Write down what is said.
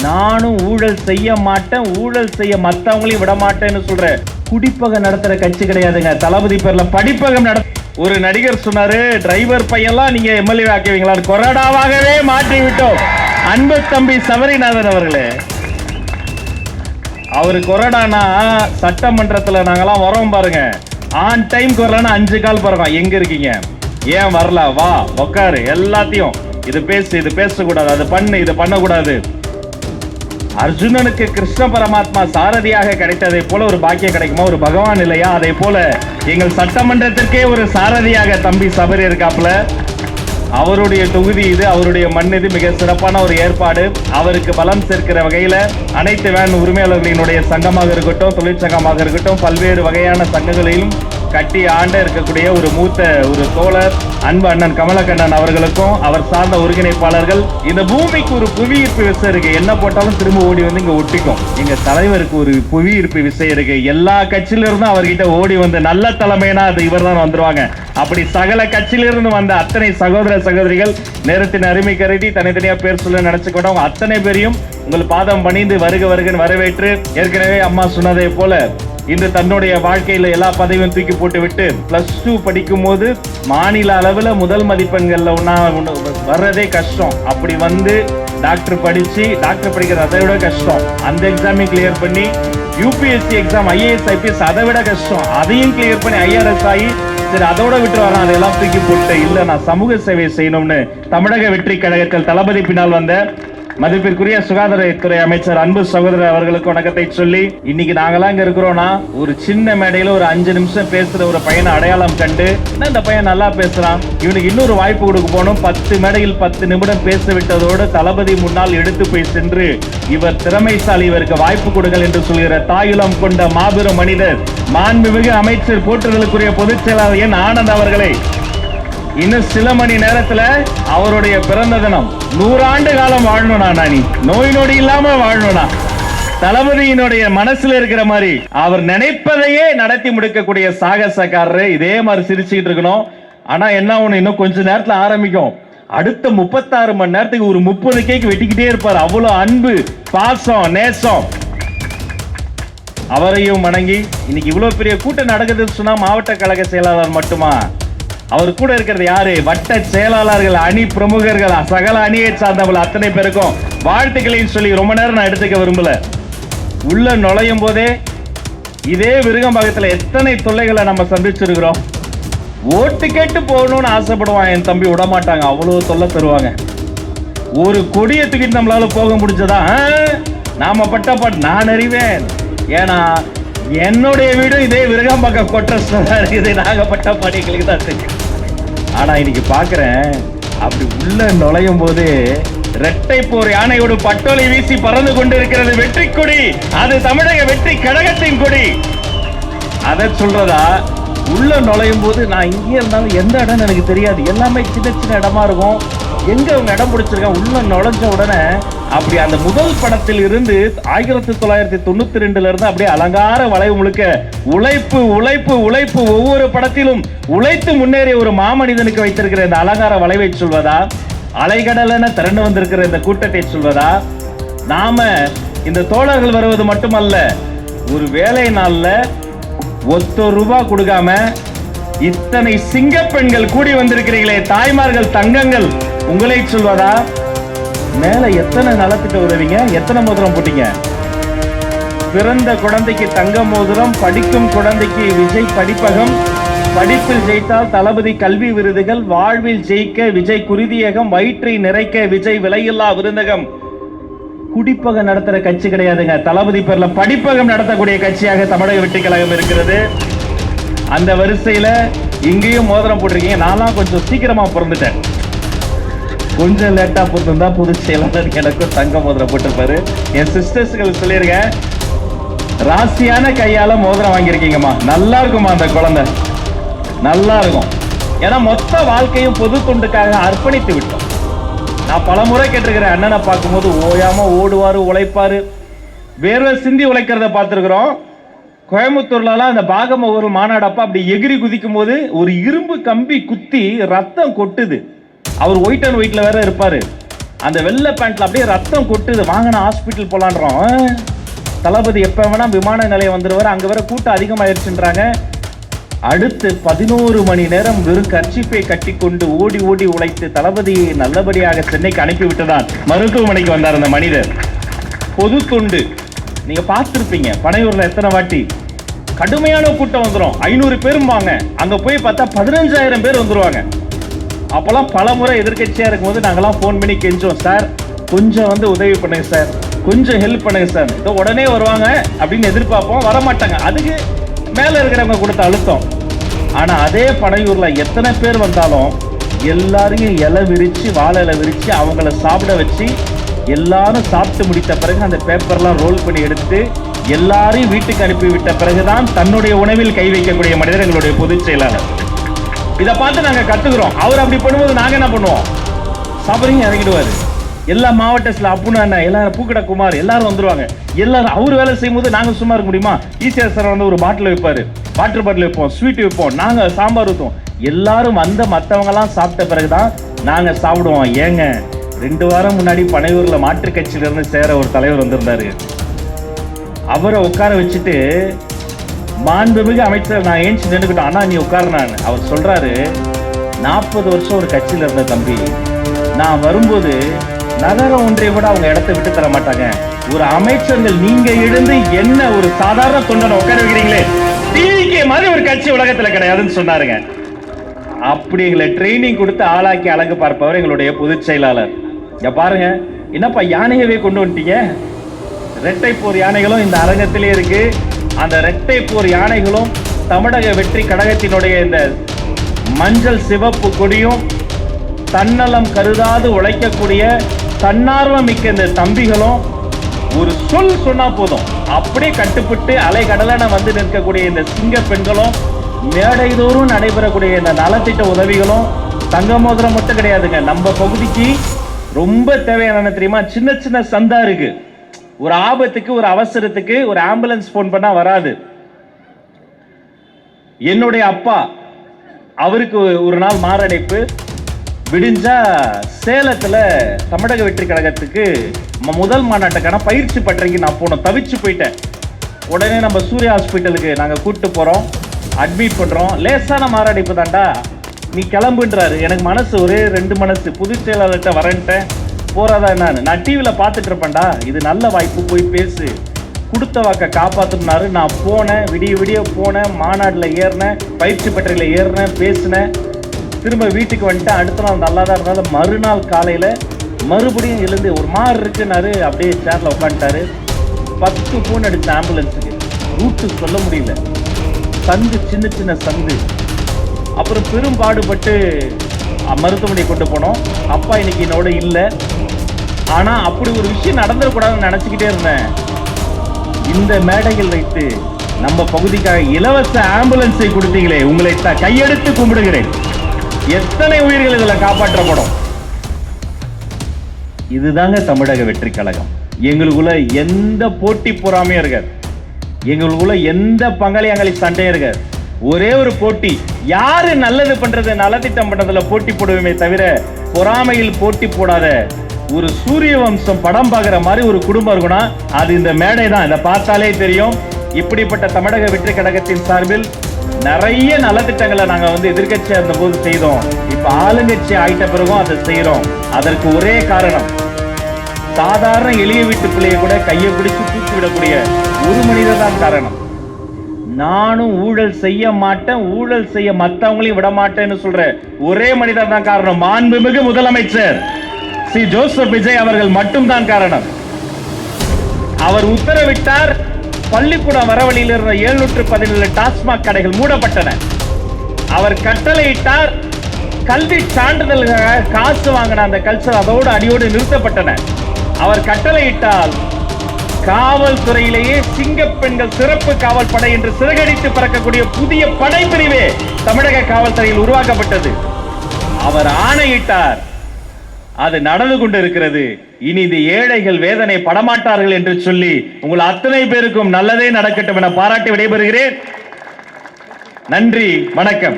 நானும் ஊழல் செய்ய மாட்டேன், ஊழல் செய்ய மத்தவங்களையும் விட மாட்டேன்னு சொல்ற குடிப்பகம் நடத்துற கட்சி கிடையாதுங்க. தளபதி பேர்ல படிப்பகம் ஒரு நடிகர் சொன்னாரு, டிரைவர் பையெல்லாம் நீங்க எம்எல்ஏ ஆக்குவீங்களா? கொறடாவாகவே மாற்றி விட்டோம். அன்பு தம்பி சபரிநாதன் அவர்களே, அவரு கொறடானா சட்டமன்றத்துல நாங்கெல்லாம் வரோம் பாருங்க, ஆன் டைம் வரலன்னா 5 கால் பாருங்க, எங்க இருக்கீங்க, ஏன் வரல, வா உக்காரு, எல்லாத்தையும் இது பேசு, இது பேசக்கூடாது, அது பண்ணு, இது பண்ணக்கூடாது. அர்ஜுனனுக்கு கிருஷ்ண பரமாத்மா சாரதியாக கிடைத்ததை போல ஒரு பாக்கியம் கிடைக்குமா? ஒரு பகவான் இல்லையா? அதே போல எங்கள் சட்டமன்றத்திற்கே ஒரு சாரதியாக தம்பி சபரி இருக்காப்புல. அவருடைய தொகுதி இது, அவருடைய மண் இது. மிக சிறப்பான ஒரு ஏற்பாடு. அவருக்கு பலம் சேர்க்கிற வகையில அனைத்து வேன் உரிமையாளர்களினுடைய சங்கமாக இருக்கட்டும், தொழிற்சங்கமாக இருக்கட்டும், பல்வேறு வகையான சங்கங்களிலும் கட்டி ஆண்ட இருக்கக்கூடிய ஒரு மூத்த ஒரு தோழர் அன்பு அண்ணன் கமலக்கண்ணன் அவர்களுக்கும் அவர் சார்ந்த ஒருங்கிணைப்பாளர்கள், இந்த பூமிக்கு ஒரு புவியீர்ப்பு விசை இருக்கு, என்ன போட்டாலும் திரும்ப ஓடி வந்து இங்க ஒட்டிக்கும். எங்க தலைவருக்கு ஒரு புவியீர்ப்பு விசை இருக்கு. எல்லா கட்சியில இருந்தும் அவர்கிட்ட ஓடி வந்து நல்ல தலைமைனா அது இவர் தான் வந்துருவாங்க. அப்படி சகல கட்சியிலிருந்து வந்த அத்தனை சகோதர சகோதரிகள் நேரத்தின் அருமை கருதி தனித்தனியா பேர் சொல்ல நினைச்சுக்கிட்டோம். அத்தனை பேரையும் உங்கள் பாதம் பணிந்து வருக வருகன்னு வரவேற்று, ஏற்கனவே அம்மா சொன்னதை போல இன்று தன்னுடைய வாழ்க்கையில எல்லா பதவியும் தூக்கி போட்டு விட்டு +2 படிக்கும் போது மாநில அளவில் முதல் மதிப்பெண்கள்ல வர்றதே கஷ்டம். அப்படி வந்து டாக்டர் படிச்சு, டாக்டர் படிக்கிறது அதை விட கஷ்டம். அந்த எக்ஸாமையும் கிளியர் பண்ணி யூபிஎஸ்சி எக்ஸாம், IAS IPS அதை விட கஷ்டம், அதையும் கிளியர் பண்ணி IRS ஆகி சரி அதோட விட்டு வரான், அதெல்லாம் தூக்கி போட்டு இல்ல நான் சமூக சேவை செய்யணும்னு தமிழக வெற்றி கழகத்தில் தளபதி பின்னால் வந்த மதிப்பிற்குரிய சுகாதாரத்துறை அமைச்சர் அன்பு சகோதரர் அவர்களுக்கு வணக்கத்தை சொல்லி, இன்னைக்கு நாங்களாம் இங்க இருக்கிறோம்னா ஒரு சின்ன மேடையில ஒரு 5 நிமிஷம் பேசுற ஒரு பையனை அடையாளம் கண்டு இந்த பையன் நல்லா பேசுறான், இவனுக்கு இன்னொரு வாய்ப்பு கொடுக்க போனோம், 10 மேடையில் 10 நிமிடம் பேச விட்டதோடு தளபதி முன்னால் எடுத்து போய் சென்று இவர் திறமைசாலி, இவருக்கு வாய்ப்பு கொடுங்கள் என்று சொல்கிற தாயுளம் கொண்ட மாபெரும் மனிதர் மாண்புமிகு அமைச்சர் போற்றுதலுக்குரிய பொதுச் செயலாளர் என் ஆனந்த் அவர்களை இன்னும் சில மணி நேரத்துல அவருடைய பிறந்த தினம். 100 ஆண்டு காலம் வாழணும்னா, நீ நோய் நொடி இல்லாம வாழணும்னா, தளபதியினுடைய மனசுல இருக்கிற மாதிரி அவர் நினைப்பதையே நடத்தி முடிக்கக்கூடிய சாகசக்காரரு. இதே மாதிரி சிரிச்சுக்கிட்டு இருக்கணும். ஆனா என்ன ஒண்ணு, இன்னும் கொஞ்ச நேரத்துல ஆரம்பிக்கும். அடுத்த 36 மணி நேரத்துக்கு ஒரு 30 கேக் வெட்டிக்கிட்டே இருப்பார். அவ்வளவு அன்பு, பாசம், நேசம். அவரையும் வணங்கி, இன்னைக்கு இவ்வளவு பெரிய கூட்டம் நடக்குதுன்னு சொன்னா மாவட்ட கழக செயலாளர் மட்டுமா, அவர் கூட இருக்கிறது யாரு? வட்ட செயலாளர்கள், அணி பிரமுகர்கள், சகல அணியை சார்ந்தவர்கள் அத்தனை பேருக்கும் வாழ்த்துக்களையும் சொல்லி ரொம்ப நேரம் நான் எடுத்துக்க விரும்பல. உள்ள நுழையும் போதே இதே விருகம்பாக்கத்துல எத்தனை தொல்லைகளை நம்ம சந்திச்சிருக்கிறோம். ஓட்டு கேட்டு போகணும்னு ஆசைப்படுவான் என் தம்பி, விட மாட்டாங்க, அவ்வளவு தொல்லை தருவாங்க. ஒரு கொடியை தூக்கிட்டு நம்மளால போக முடிஞ்சதா? நாம பட்டப்பாடு நான் அறிவேன். ஏன்னா என்னுடைய வீடு இதே விருகம்பாக்கம் கொட்டை இருக்குது, நாகப்பட்ட பணிகளுக்கு தான் தெரியும். ஆனா இன்னைக்கு பாக்குறேன், அப்படி உள்ள நுழையும் போது இரட்டை போர் யானையோடு பட்டோலை வீசி பறந்து கொண்டிருக்கிறது வெற்றி கொடி. அது தமிழக வெற்றி கழகத்தின் கொடி. அதை சொல்றதா? உள்ள நுழையும் போது நான் இங்கே இருந்தாலும் எந்த இடம் எனக்கு தெரியாது, எல்லாமே சின்ன சின்ன இடமா இருக்கும். எங்க அவங்க இடம் பிடிச்சிருக்காங்க, உள்ள நுழைஞ்ச உடனே அப்படி அந்த முதல் படத்தில் இருந்து 1992 இருந்து அப்படியே அலங்கார வளைவு முழுக்க உழைப்பு உழைப்பு உழைப்பு, ஒவ்வொரு படத்திலும் உழைத்து முன்னேறிய ஒரு மாமனிதனுக்கு வைத்திருக்கிற இந்த அலங்கார வளைவை சொல்வதா? அலைகடல் என திரண்டு வந்திருக்கிற இந்த கூட்டத்தை சொல்வதா? நாம இந்த தோழர்கள் வருவது மட்டுமல்ல, ஒரு வேலை நாள்ல ₹1 கொடுக்காம இத்தனை சிங்க பெண்கள் கூடி வந்திருக்கிறீர்களே, தாய்மார்கள், தங்கங்கள், உங்களை சொல்வதா? மேல எத்தனை நலத்திட்ட உதவிங்க, எத்தனை மோதிரம் போட்டீங்க? பிறந்த குழந்தைக்கு தங்க மோதிரம், படிக்கும் குழந்தைக்கு விஜய் படிப்பகம், படிப்பில் ஜெயித்தால் தளபதி கல்வி விருதுகள், வாழ்வில் ஜெயிக்க விஜய் குருதியகம், வயிற்றை நிறைக்க விஜய் விலையில்லா விருந்தகம். குடிப்பகம் நடத்துற கட்சி கிடையாதுங்க. தளபதி பேர்ல படிப்பகம் நடத்தக்கூடிய கட்சியாக தமிழக வெற்றி கழகம் இருக்கிறது. அந்த வரிசையில இங்கேயும் மோதிரம் போட்டிருக்கீங்க. நான்லாம் கொஞ்சம் சீக்கிரமா பிறந்துட்டேன், கொஞ்சம் லேட்டா போட்டிருந்தா பொதுச் செயலாளர் எனக்கும் தங்க மோதிரம் போட்டிருப்பாரு. என் சிஸ்டர்ஸ்கள் சொல்லியிருக்கேன், ராசியான கையால மோதிரம் வாங்கியிருக்கீங்கம்மா, நல்லா இருக்குமா அந்த குழந்தை, நல்லா இருக்கும். ஏன்னா மொத்த வாழ்க்கையும் பொது தொண்டுக்காக அர்ப்பணித்து விட்டோம். நான் பல முறை கேட்டிருக்கிறேன், அண்ணனை பார்க்கும்போது ஓயாம ஓடுவாரு, உழைப்பாரு, வேர்வை சிந்தி உழைக்கிறத பார்த்துருக்கிறோம். கோயம்புத்தூர்லாம் அந்த பாகம ஒரு மாநாடப்ப அப்படி எகிரி குதிக்கும் போது ஒரு இரும்பு கம்பி குத்தி ரத்தம் கொட்டுது. அவர் ஒயிட் அண்ட் ஒயிட்ல வேற இருப்பாரு. அந்த வெள்ளை பேண்ட்ல அப்படியே ரத்தம் கொட்டுது. வாங்கின ஹாஸ்பிட்டல் போலான்றோம். தளபதி எப்ப வேணா விமான நிலையம் வந்துருவாரு, அங்க வர கூட்டம் அதிகமாயிருச்சுன்றாங்க. அடுத்து 11 மணி நேரம் வெறும் கர்ச்சிப்பை கட்டி கொண்டு ஓடி ஓடி உழைத்து தளபதியை நல்லபடியாக சென்னைக்கு அனுப்பிவிட்டுதான் மருத்துவமனைக்கு வந்தார் அந்த மனிதர். பொது தொண்டு நீங்க பார்த்திருப்பீங்க. பனையூர்ல எத்தனை வாட்டி கடுமையான கூட்டம் வந்துடும். 500 பேரும் வாங்க, அங்க போய் பார்த்தா 15,000 பேர் வந்துருவாங்க. அப்பெல்லாம் பல முறை எதிர்கட்சியா இருக்கும்போது நாங்கெல்லாம் போன் பண்ணி கெஞ்சோம், சார் கொஞ்சம் வந்து உதவி பண்ணுங்க சார், கொஞ்சம் ஹெல்ப் பண்ணுங்க சார். இதோ உடனே வருவாங்க அப்படின்னு எதிர்பார்ப்போம், வரமாட்டாங்க. அதுக்கு மேல இருக்கிறவங்க கொடுத்த அழுத்தம். ஆனா அதே பனையூர்ல எத்தனை பேர் வந்தாலும் எல்லாரையும் இலை விரிச்சு வாழை இலை விரிச்சு அவங்கள சாப்பிட வச்சு எல்லாரும் சாப்பிட்டு முடித்த பிறகு அந்த பேப்பர்லாம் ரோல் பண்ணி எடுத்து எல்லாரையும் வீட்டுக்கு அனுப்பி விட்ட பிறகுதான் தன்னுடைய உணவில் கை வைக்கக்கூடிய மனிதர் எங்களுடைய பொதுச் செயலாளர். இதை பார்த்து நாங்க கத்துக்கிறோம். அவர் அப்படி பண்ணும்போது நாங்க என்ன பண்ணுவோம், சாப்பிடுங்க இறங்கிடுவாரு. எல்லா மாவட்டத்தில் அப்புன்னு எல்லாரும் பூக்கடை குமார் எல்லாரும் வந்துருவாங்க. எல்லாரும் அவர் வேலை செய்யும் போது நாங்க சும்மா இருக்க முடியுமா? ஈஸியாக சார் வந்து ஒரு பாட்டில் வைப்பாரு, வாட்டர் பாட்டில் வைப்போம், ஸ்வீட் வைப்போம், நாங்க சாம்பார் ஊற்றுவோம். எல்லாரும் வந்த மற்றவங்கலாம் சாப்பிட்ட பிறகுதான் நாங்க சாப்பிடுவோம். ஏங்க 2 வாரம் முன்னாடி பனையூர்ல மாற்றுக் கட்சியில இருந்து சேர ஒரு தலைவர் வந்திருந்தாரு. அவரை உட்கார வச்சுட்டு மாண்புமிகு அமைச்சர் நான் ஏஞ்சி நின்றுக்கிட்டோம். ஆனா நீ உட்கார்னான்னு அவர் சொல்றாரு, 40 வருஷம் ஒரு கட்சியில இருந்த தம்பி, நான் வரும்போது நகர ஒன்றிய கூட அவங்க இடத்தை விட்டு தர மாட்டாங்க. ஒரு அமைச்சர்கள் நீங்க எழுந்து என்ன ஒரு சாதாரண தொண்டனை உட்கார வைக்கிறீங்களே, டிவிகே மாதிரி ஒரு கட்சி உலகத்துல கிடையாதுன்னு சொன்னாருங்க. அப்படி எங்களை ட்ரைனிங் கொடுத்து ஆளாக்கி அழகு பார்ப்பவர் எங்களுடைய பொதுச் செயலாளர். இங்க பாருங்க, என்னப்பா யானையவே கொண்டு வந்துட்டீங்க. இரட்டை போர் யானைகளும் இந்த அரங்கத்திலே இருக்கு. அந்த இரட்டை போர் யானைகளும் தமிழக வெற்றி கழகத்தினுடைய இந்த மஞ்சள் சிவப்பு கொடியும் தன்னலம் கருதாது உழைக்கக்கூடிய தன்னார்வம் மிக்க இந்த தம்பிகளும் ஒரு சொல் சொன்னா போதும் அப்படியே கட்டுப்பட்டு அலை கடலான வந்து நிற்கக்கூடிய இந்த சிங்க பெண்களும் மேடைதோறும் நடைபெறக்கூடிய இந்த நலத்திட்ட உதவிகளும் தங்க மோதிரம் மட்டும் கிடையாதுங்க. நம்ம பகுதிக்கு ரொம்ப தேவையான தெரியுமா, சின்ன சின்ன சந்தா இருக்கு. ஒரு ஆபத்துக்கு ஒரு அவசரத்துக்கு ஒரு ஆம்புலன்ஸ் போன் பண்ணா வராது. என்னுடைய அப்பா அவருக்கு ஒரு நாள் மாரடைப்பு விடிஞ்சா சேலத்துல தமிழக வெற்றி கழகத்துக்கு முதல் மாநாட்டுக்கான பயிற்சி பட்டறைக்கு நான் போனோம். தவிச்சு போயிட்டேன். உடனே நம்ம சூர்யா ஹாஸ்பிட்டலுக்கு நாங்க கூட்டு போறோம், அட்மிட் பண்றோம். லேசான மாரடைப்பு தாண்டா, நீ கிளம்புன்றாரு. எனக்கு மனசு ஒரே 2 மனசு. பொதுச் செயலாளர்கிட்ட வரேன்ட்டேன், போறாதா என்னன்னு. நான் டிவியில பார்த்துட்டு இருப்பேன்டா, இது நல்ல வாய்ப்பு, போய் பேசு, கொடுத்த வாக்க காப்பாத்துனாரு. நான் போனேன், விடிய விடிய போனேன், மாநாடுல ஏறினேன், பயிற்சி பட்டறையில ஏறினேன், பேசினேன், திரும்ப வீட்டுக்கு வந்துட்டேன். அடுத்த நாள் நல்லா தான் இருந்தாலும் மறுநாள் காலையில மறுபடியும் எழுந்து ஒரு மாதிரி இருக்குன்னாரு. அப்படியே சேர்ல உட்காந்துட்டாரு. 10 போன் அடிச்ச ஆம்புலன்ஸுக்கு, ரூட்டு சொல்ல முடியல, சந்து சின்ன சின்ன சந்து. அப்புறம் பெரும் பாடுபட்டு மருத்துவமனை கொண்டு போனோம். அப்பா இன்னைக்கு என்னோட இல்லை. ஆனா அப்படி ஒரு விஷயம் நடந்துடக்கூடாதுன்னு நினைச்சுக்கிட்டே இருந்தேன். இந்த மேடையில் வைத்து நம்ம பகுதிக்காக இலவச ஆம்புலன்ஸை கொடுத்தீங்களே, உங்களை கையெடுத்து கும்பிடுகிறேன். எத்தனை உயிர்கள் இதுல காப்பாற்றப்படும். இதுதாங்க தமிழக வெற்றி கழகம். எங்களுக்குள்ள எந்த போட்டி பொறாமையும் இருக்காது, எங்களுக்குள்ள எந்த பங்காளியாங்களி சண்டையும் இருக்காது. ஒரே ஒரு போட்டி, யாரு நல்லது பண்றது நலத்திட்டம் பண்றதுல போட்டி போடுவோமே தவிர பொறாமையில் போட்டி போடாத ஒரு சூரிய வம்சம் படம் பார்க்குற மாதிரி ஒரு குடும்பம் இருக்குன்னா அது இந்த மேடை தான். இதை பார்த்தாலே தெரியும். இப்படிப்பட்ட தமிழக வெற்றி கழகத்தின் சார்பில் நிறைய நலத்திட்டங்களை நாங்க வந்து எதிர்கட்சியா இருந்த போது செய்தோம். இப்ப ஆளுங்கட்சி ஆயிட்ட பிறகும் அதை செய்யறோம். அதற்கு ஒரே காரணம், சாதாரண எளிய வீட்டு பிள்ளையை கூட கையை பிடிச்சு தூக்கி விடக்கூடிய ஒரு மனிதர் தான் காரணம். நானும் ஊழல் செய்ய மாட்டேன், ஊழல் செய்ய மற்றவங்களையும் விட மாட்டேன்னு சொல்ற ஒரே மனிதர் தான் காரணம். மாண்புமிகு முதலமைச்சர் ஸ்ரீ ஜோசப் விஜய் அவர்கள் மட்டும்தான் காரணம். அவர் உத்தரவிட்டார், பள்ளிக்கூடம் வரவழியில் இருந்த 717 டாஸ்மாக் கடைகள் மூடப்பட்டன. அவர் கட்டளையிட்டார், கல்வி சான்றிதழ்காக காசு வாங்கின அந்த கல்ச்சர் அதோடு அடியோடு நிறுத்தப்பட்டன. அவர் கட்டளையிட்டால் காவல்துறையிலேயே சிங்க பெண்கள் சிறப்பு காவல் படை என்று சிறகடித்து பறக்கக்கூடிய புதிய படைப்பிரிவே தமிழக காவல்துறையில் உருவாக்கப்பட்டது. அவர் ஆணையிட்டார், அது நடந்து கொண்டு இருக்கிறது. இனி இந்த ஏழைகள் வேதனை படமாட்டார்கள் என்று சொல்லி உங்கள் அத்தனை பேருக்கும் நல்லதே நடக்கட்டும் என பாராட்டி விடைபெறுகிறேன். நன்றி, வணக்கம்.